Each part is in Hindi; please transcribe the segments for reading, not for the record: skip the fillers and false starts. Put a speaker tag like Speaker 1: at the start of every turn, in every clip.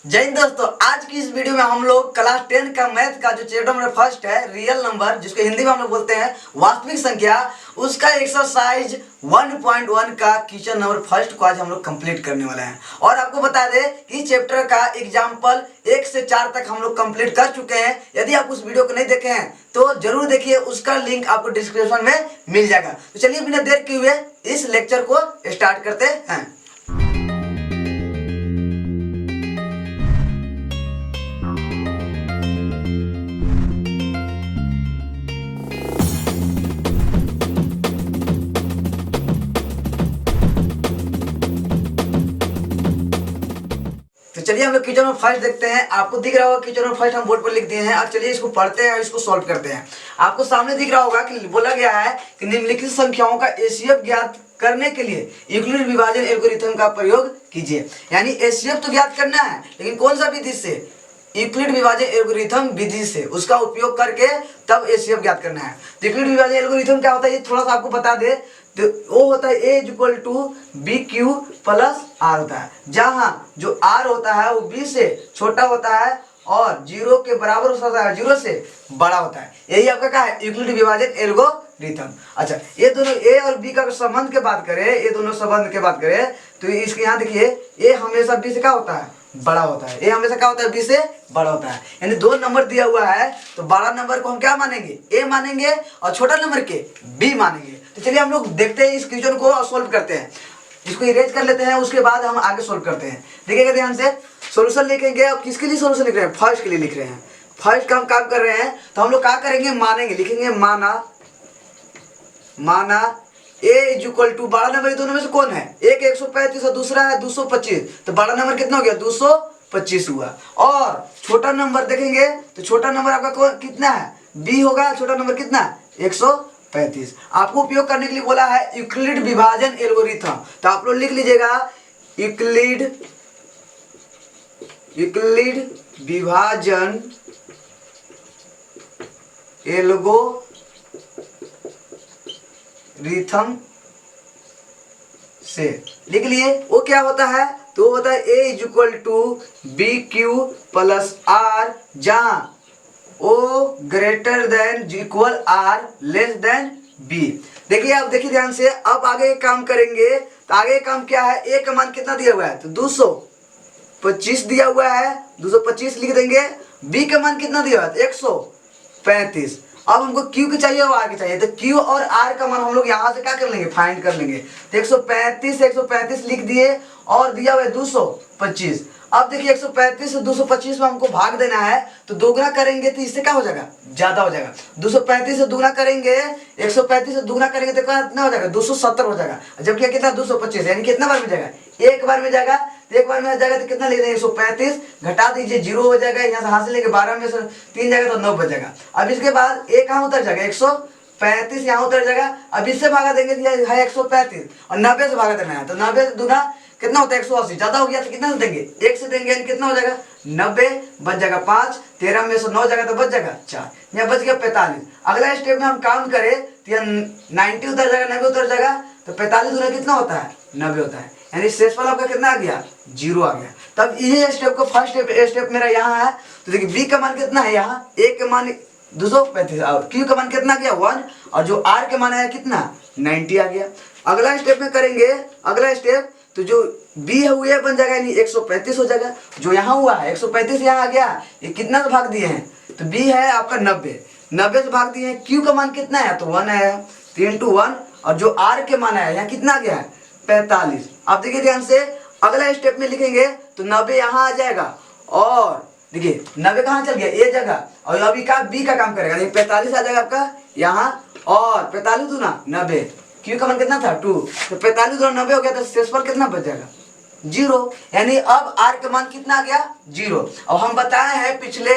Speaker 1: जय हिंद दोस्तों, आज की इस वीडियो में हम लोग क्लास 10 का मैथ का जो चैप्टर नंबर फर्स्ट है रियल नंबर, जिसको हिंदी में हम लोग बोलते हैं वास्तविक संख्या, उसका एक्सरसाइज 1.1 का क्वेश्चन नंबर फर्स्ट को आज हम लोग कंप्लीट करने वाले हैं। और आपको बता दें कि चैप्टर का एग्जाम्पल 1 से 4 तक हम लोग कंप्लीट कर चुके हैं। यदि आप उस वीडियो को नहीं देखे हैं तो जरूर देखिए, उसका लिंक आपको डिस्क्रिप्शन में मिल जाएगा। तो चलिए बिना देर किए हुए इस लेक्चर को स्टार्ट करते हैं। तो चलिए हम लोग क्वेश्चन नंबर फर्स्ट देखते हैं। आपको दिख रहा होगा क्वेश्चन नंबर फर्स्ट हम बोर्ड पर लिख दिए हैं। अब चलिए इसको पढ़ते हैं और इसको सॉल्व करते हैं। आपको सामने दिख रहा होगा कि बोला गया है कि निम्नलिखित संख्याओं का एचसीएफ ज्ञात करने के लिए यूक्लिड विभाजन एल्गोरिथम का प्रयोग कीजिए। यानी एचसीएफ तो ज्ञात करना है, लेकिन कौन सा विधि से? यूक्लिड विभाजन एल्गोरिथम विधि से, उसका उपयोग करके तब एचसीएफ ज्ञात करना है। तो यूक्लिड विभाजन एल्गोरिथम क्या होता है, ये थोड़ा सा आपको बता दे। तो वो होता है A equal to B Q plus R होता है, जहां जो आर होता है वो बी से छोटा होता है और जीरो के बराबर होता है, जीरो से बड़ा होता है। यही आपका क्या है, यूक्लिड विभाजन एल्गोरिथम। अच्छा, ये दोनों ए और बी का संबंध के बात करें, ये दोनों संबंध के बात करें तो इसके यहाँ देखिए, ए हमेशा बी से क्या होता है, बड़ा होता है। ए हमेशा क्या होता है, बी से बड़ा होता है। यानी दो नंबर दिया हुआ है तो बड़ा नंबर को हम क्या मानेंगे, ए मानेंगे, और छोटा नंबर के बी मानेंगे। तो चलिए हम लोग देखते हैं इस क्वेश्चन को और सोल्व करते हैं। इसको इरेज कर लेते हैं, उसके बाद हम आगे सोल्व करते हैं। देखिएगा ध्यान से, सोल्यूशन लिखेंगे। अब किसके लिए सोल्यूशन लिख रहे हैं, फर्स्ट के लिए लिख रहे हैं। फर्स्ट का हम काम कर रहे हैं तो हम लोग क्या करेंगे, मानेंगे, लिखेंगे माना ए इक्वल टू बड़ा नंबर दोनों में से कौन है, एक 135 और दूसरा है 225। तो बड़ा नंबर कितना हो गया, 225 हुआ। और छोटा नंबर देखेंगे तो छोटा नंबर आपका कितना है, बी होगा। छोटा नंबर कितना, 135। आपको उपयोग करने के लिए बोला है यूक्लिड विभाजन एल्गोरिथम। तो आप लोग लिख लीजिएगा यूक्लिड विभाजन एल्गोरिथम से लिख लिए। वो क्या होता है, तो होता है A equal to B Q plus R, जहां O greater than equal R less than B. देखिए, आप देखिए ध्यान से, अब आगे काम करेंगे। तो आगे काम क्या है, ए का मान कितना दिया हुआ है, तो 225 दिया हुआ है, 225 लिख देंगे। बी का मान कितना दिया हुआ है, 135। अब हमको Q की चाहिए और R की चाहिए, तो Q और R का मान हम लोग यहाँ से क्या कर लेंगे, फाइंड कर लेंगे। तो 135 लिख दिए और दिया हुआ है 225। अब देखिए 135 से 225 में हमको भाग देना है, तो दोगुना करेंगे तो इससे क्या हो जाएगा, ज्यादा हो जाएगा। 235 से दोगुना करेंगे, 135 से दोगुना करेंगे तो कितना हो जाएगा, 270 हो जाएगा। जबकि कितना 225, यानी कितना बार में जाएगा, एक बार में जाएगा। तो एक बार में आ जाएगा तो कितना लिख देंगे, 135 घटा दीजिए, जीरो हो जाएगा। यहाँ से हाथ से लेके 12 में से 3 जाएगा तो 9 बच जाएगा। अब इसके बाद एक कहाँ उतर जाएगा, 135 यहाँ उतर जाएगा। अब इससे भागा देंगे है 135 और 90 से भागा देना है, तो 90 से दूना कितना होता है, 180। ज्यादा हो गया तो कितना से देंगे, एक से देंगे, यानी कितना हो जाएगा, 90 बच जाएगा 5, 13 में से 9 जाएगा तो बच जाएगा 4, यहाँ बच गया 45। अगला स्टेप में हम काउंट करें तो यहाँ 90 उतर जाएगा, 90 उतर जाएगा, तो 45 दूना कितना होता है, 90 होता है। यानी शेषफल आपका कितना आ गया, 0 आ गया। तब ये स्टेप को फर्स्ट स्टेप मेरा यहाँ है। तो देखिए बी का मान कितना है, यहाँ ए के मान 235 और क्यू का मान कितना गया 1, और जो आर के मान है कितना 90 आ गया। अगला स्टेप में करेंगे, अगला स्टेप तो जो बी है वो ये बन जाएगा, यानी 135 हो जाएगा। जो यहाँ हुआ है 135 यहाँ आ गया, ये कितना से भाग दिए हैं, तो बी है आपका 90 से भाग दिए हैं। क्यू का मान कितना है, तो 1 है, 3 × 1, और जो आर के मान है यहाँ कितना आ गया है, 45। आप देखिए ध्यान से, अगला स्टेप में लिखेंगे तो 90 यहाँ आ जाएगा, और देखिए 90 कहाँ चल गया, ये जगह, और अभी का बी का काम करेगा, 45 आ जाएगा आपका यहाँ, और 45 दूना 90, क्यू का मान कितना था 2, तो 45 दूना 90 हो गया, तो शेषफल कितना बच जाएगा, 0। यानी अब आर का मान कितना आ गया, 0। अब हम बताए हैं पिछले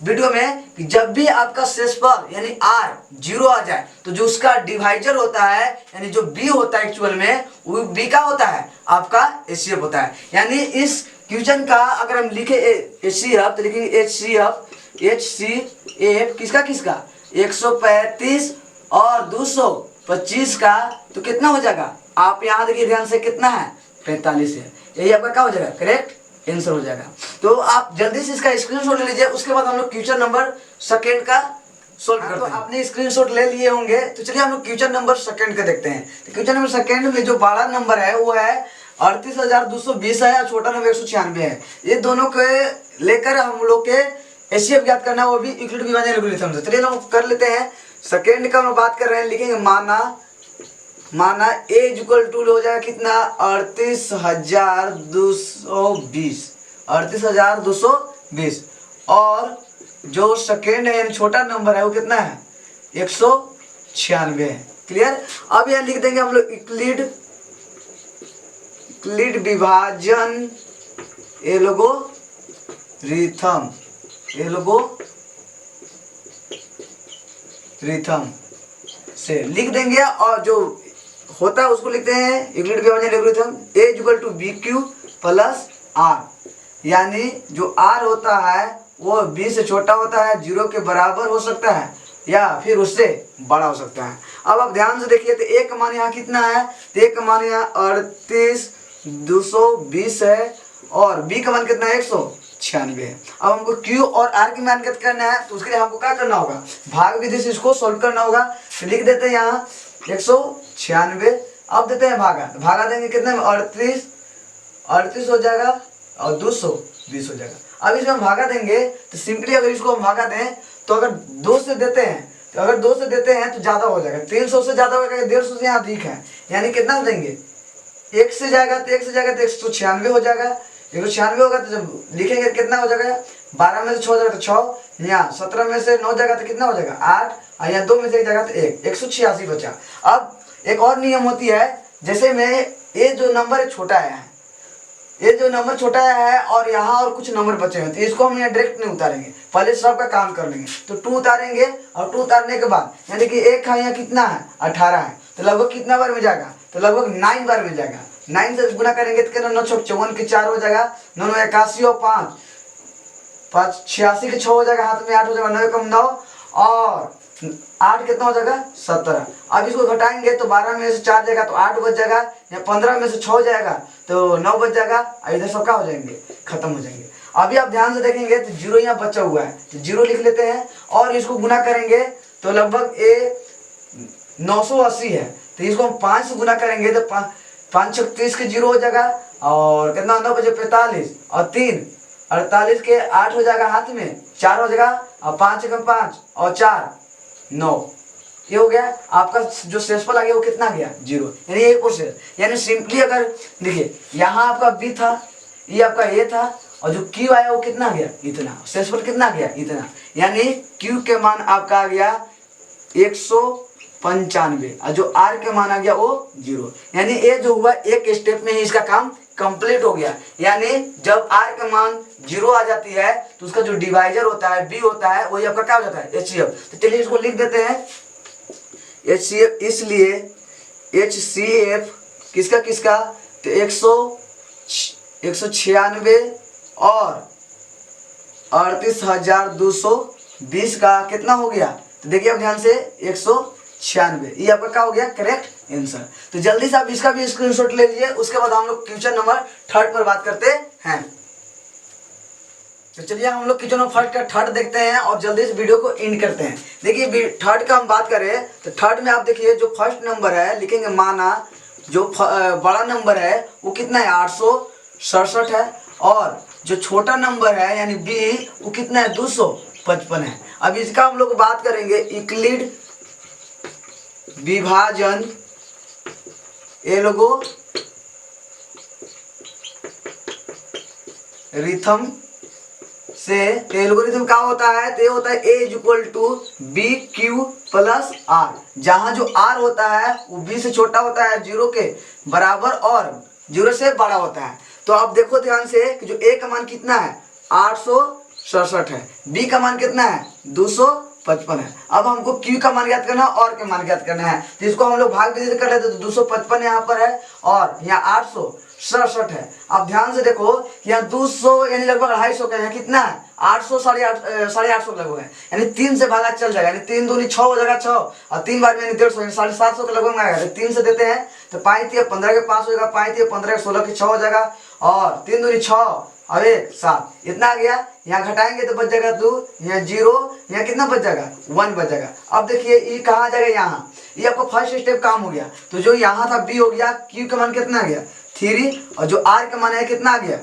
Speaker 1: वीडियो में कि जब भी आपका शेषफल यानी आर 0 आ जाए तो जो उसका डिवाइजर होता है, यानी जो बी होता है एक्चुअल में, वो बी का होता है आपका एचसीएफ होता है। यानी इस क्वेश्चन का अगर हम लिखे एचसीएफ तो लिखेंगे एचसीएफ किसका 135 और 225 का, तो कितना हो जाएगा, आप यहाँ देखिए ध्यान से, कितना है 45 है। यही आपका क्या हो जाएगा, करेक्ट आंसर हो जाएगा। तो आप जल्दी से इसका स्क्रीनशॉट ले लीजिए, उसके बाद हम लोग क्वेश्चन नंबर सेकंड का सोल्व करते हैं। तो आपने स्क्रीनशॉट ले लिए होंगे, तो चलिए हम लोग क्वेश्चन नंबर सेकंड का देखते हैं। तो क्वेश्चन नंबर सेकंड में जो बड़ा नंबर है वो है 38,220 है और छोटा नंबर 196 है। ये दोनों के लेकर हम लोग के एचसीएफ ज्ञात करना है, वो भी यूक्लिड विभाजन एल्गोरिथम से। चलिए हम कर लेते हैं। सेकंड का हम बात कर रहे हैं, लिखेंगे माना ए इक्वल टू हो जाएगा कितना 38,220 और जो सेकेंड है यानी छोटा नंबर है वो कितना है 196 है। क्लियर। अब यहाँ लिख देंगे हम लोग यूक्लिड विभाजन एल्गोरिथम से लिख देंगे, और जो होता है उसको लिखते हैं यूक्लिड विभाजन algorithm a equal to B Q plus r, यानी जो आर होता है वो बी से छोटा होता है, 0 के बराबर हो सकता है या फिर उससे बड़ा हो सकता है। अब आप ध्यान से देखिए, तो ए का मान यहाँ कितना है, तो ए का मान यहाँ 38,220 है और बी का मान कितना है 196 है। अब हमको क्यू और आर की मान ज्ञात करना है, तो उसके लिए हमको क्या करना होगा, भाग विधि से इसको सोल्व करना होगा। तो लिख देते हैं यहाँ 196, अब देते हैं भागा देंगे कितने में 38 हो जाएगा और 220 हो जाएगा। अब इसमें हम भागा देंगे तो सिंपली अगर इसको हम भागा दें तो अगर 2 से देते हैं तो ज्यादा हो जाएगा, 300 से ज्यादा हो जाएगा, 150 से यहाँ अधिक है, यानी कितना देंगे 1 से जाएगा तो 196 हो जाएगा। 196 होगा तो जब लिखेंगे कितना हो जाएगा, 12 में से 6 जाएगा तो 6, यहाँ 17 में से 9 जाएगा तो कितना हो जाएगा 8, और यहाँ 2 में से 1 जाएगा तो 186 बचा। अब एक और नियम होती है, जैसे में ये जो नंबर छोटा है और यहाँ और कुछ नंबर बचे हैं, तो इसको हम यहाँ डायरेक्ट नहीं उतारेंगे, पहले सब का काम कर लेंगे। तो 2 उतारेंगे और 2 उतारने के बाद यानी कि 1 है यहाँ कितना है 18 है, तो लगभग कितना बार में जाएगा, तो लगभग 9 बार में जाएगा। 9 से गुना करेंगे तो कितना 9 54 के 4 हो जाएगा, 9 81 और 5 86 के 6 हो जाएगा, हाथ में 8 हो जाएगा, 9 कम 9 और 8 कितना हो जाएगा 17। अब इसको घटाएंगे तो 12 में से 4 जाएगा तो 8 बच जाएगा, या 15 में से 6 जाएगा तो 9 बच जाएगा, इधर सब क्या हो जाएंगे खत्म हो जाएंगे। अभी आप ध्यान से देखेंगे तो 0 यहाँ बचा हुआ है, तो 0 लिख लेते हैं और इसको गुना करेंगे तो लगभग 980 है, तो इसको हम 5 से गुना करेंगे तो 5 36 के 0 हो जाएगा, और कितना 9 बजे 45 और 3 48 के 8 हो जाएगा, हाथ में 4 हो जाएगा, और 5 कम 5 और 4 9, ये हो गया। आपका जो शेषफल आ गया वो कितना गया 0, यानी ये प्रोसेस। यानी सिंपली अगर देखिए यहाँ आपका बी था, ये आपका ए था, और जो क्यू आया वो कितना गया इतना, शेषफल कितना गया इतना, यानी क्यू के मान आपका आ गया 195 और जो आर के मान आ गया वो 0, यानी ये जो हुआ एक स्टेप में ही इसका काम कंप्लीट हो गया। यानी जब आर का मान 0 आ जाती है तो उसका जो डिवाइजर होता है बी होता है वही आपका क्या हो जाता है एचसीएफ। तो चलिए इसको लिख देते हैं एचसीएफ, इसलिए एचसीएफ किसका तो 196 और 38,220 का कितना हो गया, तो देखिए अब ध्यान से 196, ये आपका क्या हो गया करेक्ट आंसर। तो जल्दी से आप इसका भी स्क्रीनशॉट ले लीजिए, उसके बाद हम लोग क्वेश्चन नंबर 3 पर बात करते हैं। तो चलिए हम लोग क्वेश्चन नंबर का 3 देखते हैं और जल्दी से वीडियो को एंड करते हैं। देखिए 3 का हम बात करें तो 3 में आप देखिए जो फर्स्ट नंबर है लिखेंगे, माना जो बड़ा नंबर है वो कितना है 867 है, और जो छोटा नंबर है यानी बी वो कितना है 255 है। अब इसका हम लोग बात करेंगे यूक्लिड विभाजन एल्गोरिथम से। एल्गोरिथम क्या होता है, तो ये होता है A equal to B Q plus R, जहां जो आर होता है वो बी से छोटा होता है, 0 के बराबर और 0 से बड़ा होता है। तो आप देखो ध्यान से कि जो ए का मान कितना है 867 है, बी का मान कितना है 255 है। अब हमको क्यू का मान ज्ञात करना है और के मान ज्ञात करना है, तो इसको हम लोग भाग विधि से कर लेते तो 255 यहाँ पर है और यहाँ 867 है। अब ध्यान से देखो यहाँ 200 यानी लगभग 250 का, यहाँ कितना है 800 850 लगभग है, यानी 3 से भागा चल जाएगा, यानी 3 दूनी 6 हो जाएगा 6 और 3 बार में यानी 150 750 के लगभग में आएगा। 3 से देते हैं तो 5 15 के 5 हो जाएगा, 5 15 16 के 6 हो जाएगा, और 3 दूनी 6 और 1 7 इतना आ गया। यहाँ घटाएंगे तो बच जाएगा 2, यहाँ 0, यहाँ कितना बच जाएगा 1 बच जाएगा। अब देखिए ई कहाँ आ जाएगा यहाँ, ये आपको फर्स्ट स्टेप काम हो गया। तो जो यहाँ था बी हो गया, क्यू का मान कितना आ गया 3 और जो आर का मान है कितना आ गया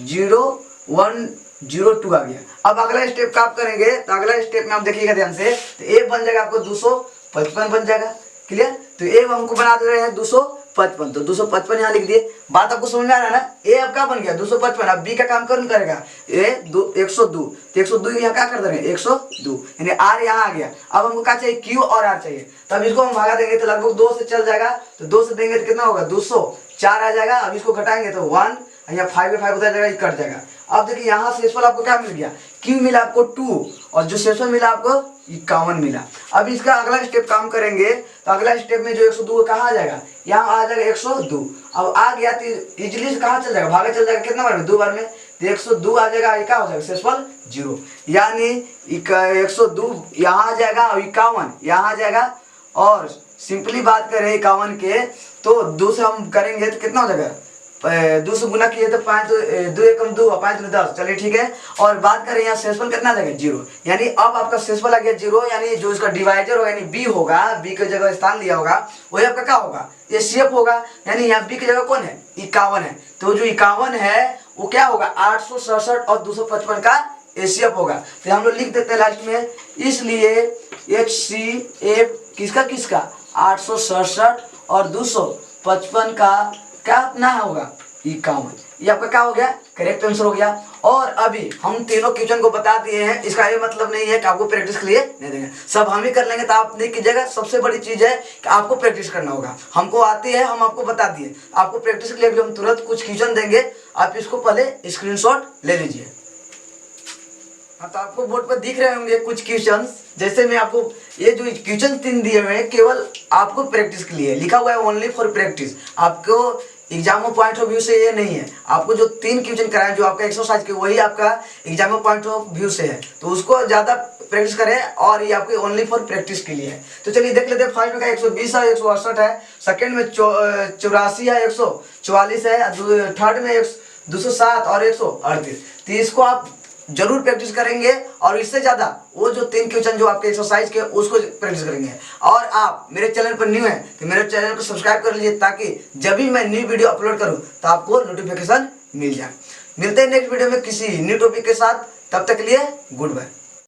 Speaker 1: 0 1 0 2 आ गया। अब अगला स्टेप का आप करेंगे तो अगला स्टेप में आप देखिएगा ध्यान से, तो ए बन जाएगा आपको 255 बन जाएगा। क्लियर। तो ए हमको बना दे रहे हैं 255, तो 255 यहाँ लिख दिए। बात आपको समझ में आ रहा है ना। ए अब क्या बन गया 255। अब बी का काम कौन करेगा, ए 102, तो 102 यहाँ क्या कर दे रहे हैं 102, यानी आर यहाँ आ गया। अब हमको क्या चाहिए क्यू और आर चाहिए। तब इसको हम भागा देंगे तो लगभग 2 से चल जाएगा, तो 2 से देंगे तो कितना होगा 204 आ जाएगा। अब इसको घटाएंगे तो 1, यहाँ 5 5 उधर जाएगा, ये कट जाएगा। अब देखिए यहाँ शेषफल आपको क्या मिल गया, क्यू मिला आपको 2 और जो शेषफल मिला आपको 51 मिला। अब इसका अगला स्टेप काम करेंगे तो अगला स्टेप में जो 102 कहाँ आ जाएगा, यहाँ आ जाएगा 102। अब आ गया तो इजिली से कहाँ चल जाएगा, भागा चल जाएगा कितना बार में 2 बार में, तो 102 आ जाएगा। ये क्या हो जाएगा शेषफल 0, यानी 102 यहाँ आ जाएगा और 51 यहाँ आ जाएगा। और सिंपली बात करें 51 के तो 2 से हम करेंगे तो कितना हो जाएगा 2 से गुना किए तो 5 2 एकम 2 और 5 10, चलिए ठीक है। और बात करें यहाँ शेषफल कितना आ जाएगा 0, यानी अब आपका शेषफल आ गया 0, यानी जो इसका डिवाइजर होगा यानी बी होगा, बी की जगह स्थान लिया होगा वही आपका क्या होगा एचसीएफ होगा। यानी यहाँ बी की जगह कौन है 51 है, तो जो 51 है वो क्या होगा 867 और 255 का एचसीएफ होगा। तो हम लोग लिख देते हैं लास्ट में, इसलिए एचसीएफ किसका किसका 867 और 255 का क्या अपना होगा 51। ये आपका क्या हो गया करेक्ट आंसर हो गया। और अभी हम तीनों क्वेश्चन को बता दिए हैं, इसका ये मतलब नहीं है कि आपको प्रैक्टिस के लिए नहीं देंगे, सब हम ही कर लेंगे। तो आप नहीं कीजिएगा, सबसे बड़ी चीज है कि आपको प्रैक्टिस करना होगा। हमको आती है, हम आपको बता दिए, आपको प्रैक्टिस के लिए भी हम तुरंत कुछ क्वेश्चन देंगे, आप इसको पहले स्क्रीनशॉट ले लीजिए। हाँ, तो आपको बोर्ड पर दिख रहे होंगे कुछ क्वेश्चन, जैसे मैं आपको ये जो क्वेश्चन 3 दिए हुए हैं केवल आपको प्रैक्टिस के लिए लिखा हुआ है, ओनली फॉर प्रैक्टिस। आपको एग्जाम पॉइंट ऑफ व्यू से ये नहीं है, आपको जो 3 क्वेश्चन कराए जो आपका एक्सरसाइज के वही आपका एग्जाम पॉइंट ऑफ व्यू से है, तो उसको ज्यादा प्रैक्टिस करें और ये आपके ओनली फॉर प्रैक्टिस के लिए है। तो चलिए देख लेते हैं। फर्स्ट में का 120 है, 168 है, सेकंड में 84 है, 144 है, थर्ड में 207 और 138। तो इसको आप जरूर प्रैक्टिस करेंगे और इससे ज्यादा वो जो 3 क्वेश्चन जो आपके एक्सरसाइज के उसको प्रैक्टिस करेंगे। और आप मेरे चैनल पर न्यू हैं तो मेरे चैनल को सब्सक्राइब कर लीजिए, ताकि जब भी मैं न्यू वीडियो अपलोड करूं तो आपको नोटिफिकेशन मिल जाए। मिलते हैं नेक्स्ट वीडियो में किसी न्यू टॉपिक के साथ, तब तक के लिए गुड बाय।